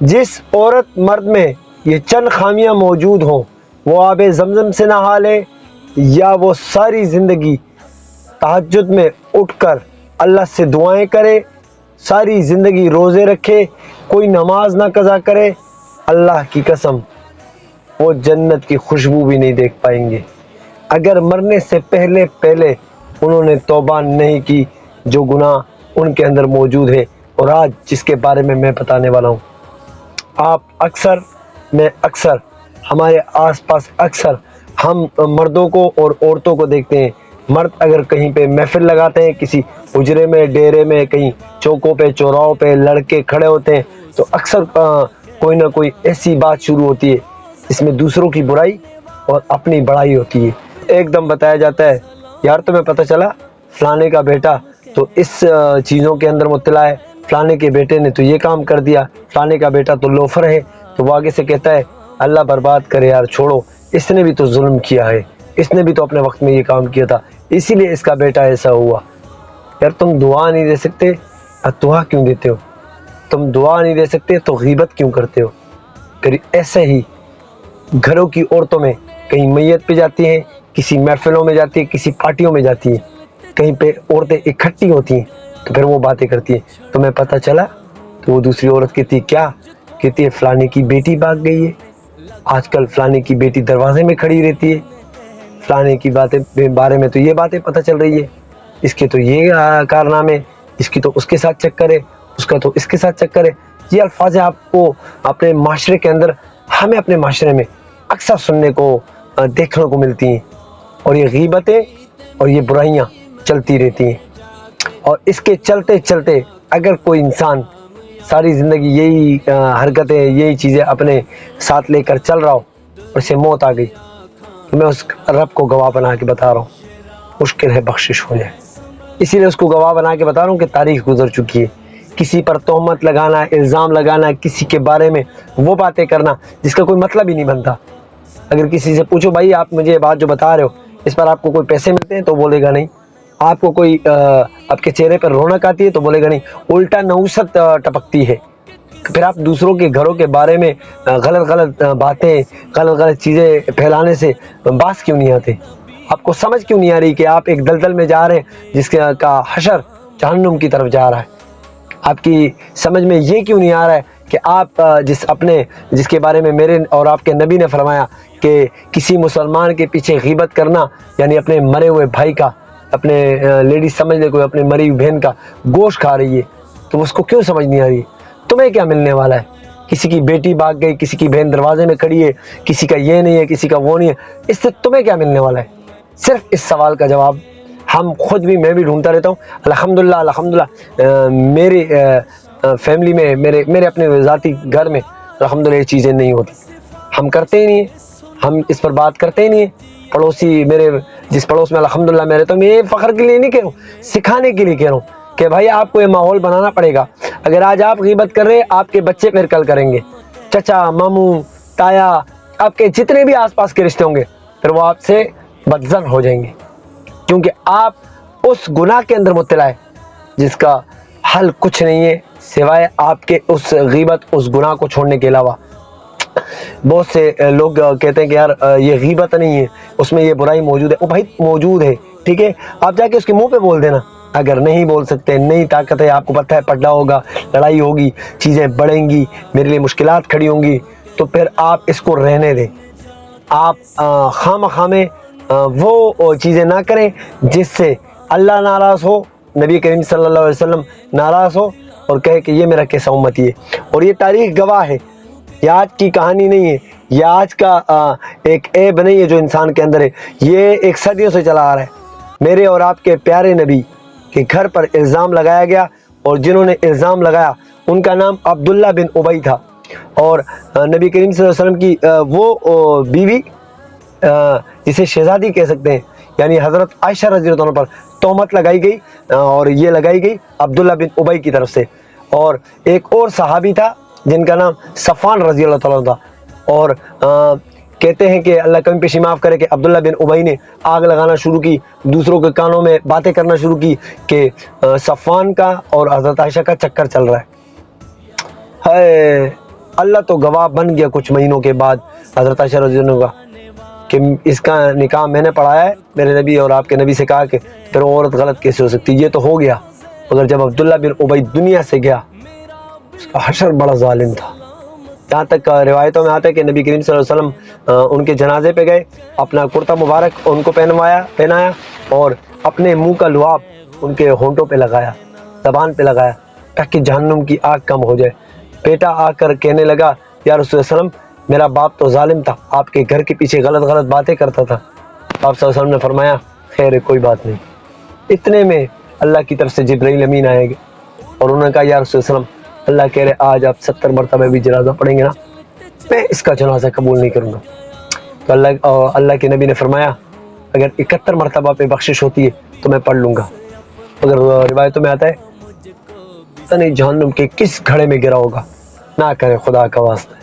جس عورت مرد میں یہ چند خامیاں موجود ہوں، وہ آب زمزم سے نہا لے یا وہ ساری زندگی تہجد میں اٹھ کر اللہ سے دعائیں کرے، ساری زندگی روزے رکھے، کوئی نماز نہ قضا کرے، اللہ کی قسم وہ جنت کی خوشبو بھی نہیں دیکھ پائیں گے اگر مرنے سے پہلے انہوں نے توبہ نہیں کی جو گناہ ان کے اندر موجود ہے اور آج جس کے بارے میں بتانے والا ہوں۔ آپ میں اکثر ہمارے آس پاس اکثر ہم مردوں کو اور عورتوں کو دیکھتے ہیں۔ مرد اگر کہیں پہ محفل لگاتے ہیں، کسی حجرے میں، ڈیرے میں، کہیں چوکوں پہ، چوراہوں پہ لڑکے کھڑے ہوتے ہیں تو اکثر کوئی نہ کوئی ایسی بات شروع ہوتی ہے جس میں دوسروں کی برائی اور اپنی بڑائی ہوتی ہے۔ ایک دم بتایا جاتا ہے، یار تمہیں پتہ چلا فلانے کا بیٹا تو اس چیزوں کے اندر مبتلا ہے، فلانے کے بیٹے نے تو یہ کام کر دیا، فلانے کا بیٹا تو لوفر ہے، تو وہ آگے سے کہتا ہے اللہ برباد کرے یار، چھوڑو، اس نے بھی تو ظلم کیا ہے، اس نے بھی تو اپنے وقت میں یہ کام کیا تھا، اسی لیے اس کا بیٹا ایسا ہوا۔ یار تم دعا نہیں دے سکتے، دعا کیوں دیتے ہو؟ تم دعا نہیں دے سکتے تو غیبت کیوں کرتے ہو؟ پھر ایسے ہی گھروں کی عورتوں میں کہیں میت پہ جاتی ہیں، کسی محفلوں میں جاتی ہیں، کسی پارٹیوں میں جاتی ہیں، کہیں پہ عورتیں اکٹھی ہوتی ہیں تو پھر وہ باتیں کرتی ہیں، تمہیں پتہ چلا؟ تو وہ دوسری عورت کہتی ہے کیا؟ کہتی ہے فلانے کی بیٹی بھاگ گئی ہے، آج کل فلانے کی بیٹی دروازے میں کھڑی رہتی ہے، فلانے کی بارے میں تو یہ باتیں پتہ چل رہی ہے، اس کے تو یہ کارنامے، اس کی تو اس کے ساتھ چکر ہے، اس کا تو اس کے ساتھ چکر ہے۔ یہ الفاظ آپ کو اپنے معاشرے کے اندر، ہمیں اپنے معاشرے میں اکثر سننے کو دیکھنے کو ملتی ہیں، اور یہ غیبتیں اور یہ برائیاں چلتی رہتی ہیں۔ اور اس کے چلتے چلتے اگر کوئی انسان ساری زندگی یہی حرکتیں، یہی چیزیں اپنے ساتھ لے کر چل رہا ہو اور اسے موت آ گئی، تو میں اس رب کو گواہ بنا کے بتا رہا ہوں مشکل ہے بخشش ہو جائے۔ اسی لیے اس کو گواہ بنا کے بتا رہا ہوں کہ تاریخ گزر چکی ہے۔ کسی پر تہمت لگانا، الزام لگانا، کسی کے بارے میں وہ باتیں کرنا جس کا کوئی مطلب ہی نہیں بنتا۔ اگر کسی سے پوچھو بھائی آپ مجھے یہ بات جو بتا رہے ہو اس پر آپ کو کوئی پیسے ملتے ہیں تو بولے گا نہیں۔ آپ کو کوئی آپ کے چہرے پر رونق آتی ہے تو بولے گا نہیں، الٹا نحوست ٹپکتی ہے۔ پھر آپ دوسروں کے گھروں کے بارے میں غلط باتیں، غلط چیزیں پھیلانے سے باز کیوں نہیں آتے؟ آپ کو سمجھ کیوں نہیں آ رہی کہ آپ ایک دلدل میں جا رہے ہیں جس کا حشر جہنم کی طرف جا رہا ہے؟ آپ کی سمجھ میں یہ کیوں نہیں آ رہا ہے کہ آپ جس کے بارے میں میرے اور آپ کے نبی نے فرمایا کہ کسی مسلمان کے پیچھے غیبت کرنا یعنی اپنے مرے ہوئے بھائی کا، اپنے لیڈیز سمجھ لے کوئی اپنے مری ہوئی بہن کا گوشت کھا رہی ہے، تو اس کو کیوں سمجھ نہیں آ رہی؟ تمہیں کیا ملنے والا ہے؟ کسی کی بیٹی بھاگ گئی، کسی کی بہن دروازے میں کھڑی ہے، کسی کا یہ نہیں ہے، کسی کا وہ نہیں ہے، اس سے تمہیں کیا ملنے والا ہے؟ صرف اس سوال کا جواب ہم خود بھی، میں بھی ڈھونڈتا رہتا ہوں۔ الحمدللہ میری فیملی میں، میرے اپنے ذاتی گھر میں الحمدللہ یہ چیزیں نہیں ہوتی، ہم کرتے ہی نہیں ہیں، ہم اس پر بات کرتے ہی نہیں ہیں۔ پڑوسی میرے، جس پڑوس میں الحمدللہ میں رہتا ہوں، میں یہ فخر کے لیے نہیں کہہ رہا ہوں، سکھانے کے لیے کہہ رہا ہوں کہ بھائی آپ کو یہ ماحول بنانا پڑے گا۔ اگر آج آپ غیبت کر رہے ہیں، آپ کے بچے پھر کل کریں گے، چچا، ماموں، تایا، آپ کے جتنے بھی آس پاس کے رشتے ہوں گے پھر وہ آپ سے بدظن ہو جائیں گے، کیونکہ آپ اس گناہ کے اندر مبتلا ہے جس کا حل کچھ نہیں ہے سوائے آپ کے اس غیبت، اس گناہ کو چھوڑنے کے علاوہ۔ بہت سے لوگ کہتے ہیں کہ یار یہ غیبت نہیں ہے، اس میں یہ برائی موجود ہے۔ وہ بھائی موجود ہے، ٹھیک ہے، آپ جا کے اس کے منہ پہ بول دینا۔ اگر نہیں بول سکتے، نہیں طاقت ہے، آپ کو پتہ ہے پڑھنا ہوگا، لڑائی ہوگی، چیزیں بڑھیں گی، میرے لیے مشکلات کھڑی ہوں گی، تو پھر آپ اس کو رہنے دیں۔ آپ خواہ میں وہ چیزیں نہ کریں جس سے اللہ ناراض ہو، نبی کریم صلی اللہ علیہ وسلم ناراض ہو اور کہے کہ یہ میرا کیسا امتی ہے۔ اور یہ تاریخ گواہ ہے، یہ آج کی کہانی نہیں ہے، یہ آج کا ایک عیب نہیں ہے جو انسان کے اندر ہے، یہ ایک صدیوں سے چلا آ رہا ہے۔ میرے اور آپ کے پیارے نبی کے گھر پر الزام لگایا گیا، اور جنہوں نے الزام لگایا ان کا نام عبداللہ بن ابی تھا، اور نبی کریم صلی اللہ علیہ وسلم کی وہ بیوی جسے شہزادی کہہ سکتے ہیں، یعنی حضرت عائشہ رضی اللہ عنہ پر تہمت لگائی گئی، اور یہ لگائی گئی عبداللہ بن ابی کی طرف سے۔ اور ایک اور صحابی تھا جن کا نام صفوان رضی اللہ تعالیٰ تھا، اور کہتے ہیں کہ اللہ کمی پیشی معاف کرے کہ عبداللہ بن ابی نے آگ لگانا شروع کی، دوسروں کے کانوں میں باتیں کرنا شروع کی کہ صفوان کا اور حضرت عائشہ کا چکر چل رہا ہے۔ اللہ تو گواہ بن گیا کچھ مہینوں کے بعد حضرت عائشہ رضی اللہ عنہ کا کہ اس کا نکاح میں نے پڑھایا ہے، میرے نبی اور آپ کے نبی سے کہا کہ پھر عورت غلط کیسے ہو سکتی، یہ تو ہو گیا۔ مگر جب عبداللہ بن ابی دنیا سے گیا، اس کا حشر بڑا ظالم تھا، یہاں تک روایتوں میں آتا ہے کہ نبی کریم صلی اللہ علیہ وسلم ان کے جنازے پہ گئے، اپنا کرتا مبارک ان کو پہنایا اور اپنے منہ کا لعاب ان کے ہونٹوں پہ لگایا، زبان پہ لگایا، تاکہ جہنم کی آگ کم ہو جائے۔ بیٹا آ کر کہنے لگا یا رسول اللہ علیہ وسلم میرا باپ تو ظالم تھا، آپ کے گھر کے پیچھے غلط غلط باتیں کرتا تھا۔ آپ صلی اللہ علیہ وسلم نے فرمایا خیر ہے، کوئی بات نہیں۔ اتنے میں اللہ کی طرف سے جبرائیل امین آئے گے اور انہوں نے کہا یا رسول اللہ علیہ وسلم اللہ کہہ رہے آج آپ 70 مرتبہ بھی جنازہ پڑھیں گے نا، میں اس کا جنازہ قبول نہیں کروں گا۔ تو اللہ کے نبی نے فرمایا اگر 71 مرتبہ پہ بخشش ہوتی ہے تو میں پڑھ لوں گا۔ اگر روایتوں میں آتا ہے پتہ نہیں جہنم کے کس گھڑے میں گرا ہوگا، نہ کرے خدا کا واسطہ،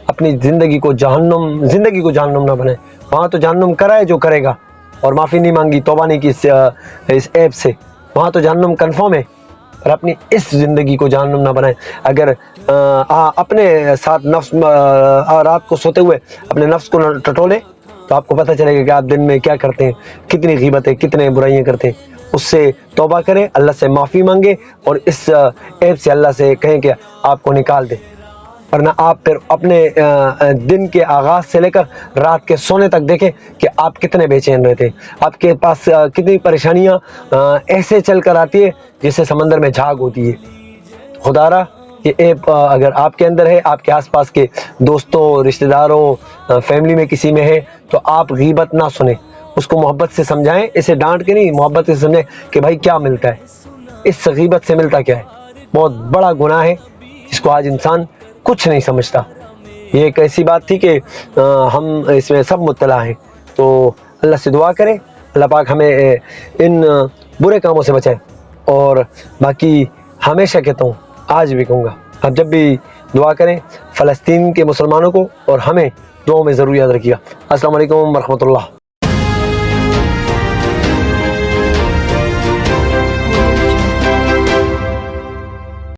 اپنی زندگی کو جہنم نہ بنائے۔ وہاں تو جہنم کرائے جو کرے گا، اور معافی نہیں مانگی، توبہ نہیں کی اس ایپ سے، وہاں تو جہنم کنفرم ہے، اور اپنی اس زندگی کو جہنم نہ بنائے۔ اگر اپنے ساتھ نفس رات کو سوتے ہوئے اپنے نفس کو ٹٹولے تو آپ کو پتہ چلے گا کہ آپ دن میں کیا کرتے ہیں، کتنی غیبتیں، کتنے برائیاں کرتے ہیں۔ اس سے توبہ کریں، اللہ سے معافی مانگے، اور اس ایپ سے اللہ سے کہیں کہ آپ کو نکال دے، ورنہ آپ پھر اپنے دن کے آغاز سے لے کر رات کے سونے تک دیکھیں کہ آپ کتنے بے چین رہتے ہیں، آپ کے پاس کتنی پریشانیاں ایسے چل کر آتی ہے جیسے سمندر میں جھاگ ہوتی ہے۔ خدا را یہ ایپ اگر آپ کے اندر ہے، آپ کے آس پاس کے دوستوں، رشتہ داروں، فیملی میں کسی میں ہے تو آپ غیبت نہ سنیں، اس کو محبت سے سمجھائیں، اسے ڈانٹ کے نہیں، محبت سے سمجھیں کہ بھائی کیا ملتا ہے، اس غیبت سے ملتا کیا ہے، بہت بڑا گناہ ہے جس کو آج انسان کچھ نہیں سمجھتا۔ یہ ایک ایسی بات تھی کہ ہم اس میں سب مبتلا ہیں، تو اللہ سے دعا کریں اللہ پاک ہمیں ان برے کاموں سے بچائے۔ اور باقی ہمیشہ کہتا ہوں، آج بھی کہوں گا، آپ جب بھی دعا کریں فلسطین کے مسلمانوں کو اور ہمیں دعاؤں میں ضرور یاد رکھیے گا۔ السلام علیکم ورحمۃ اللہ۔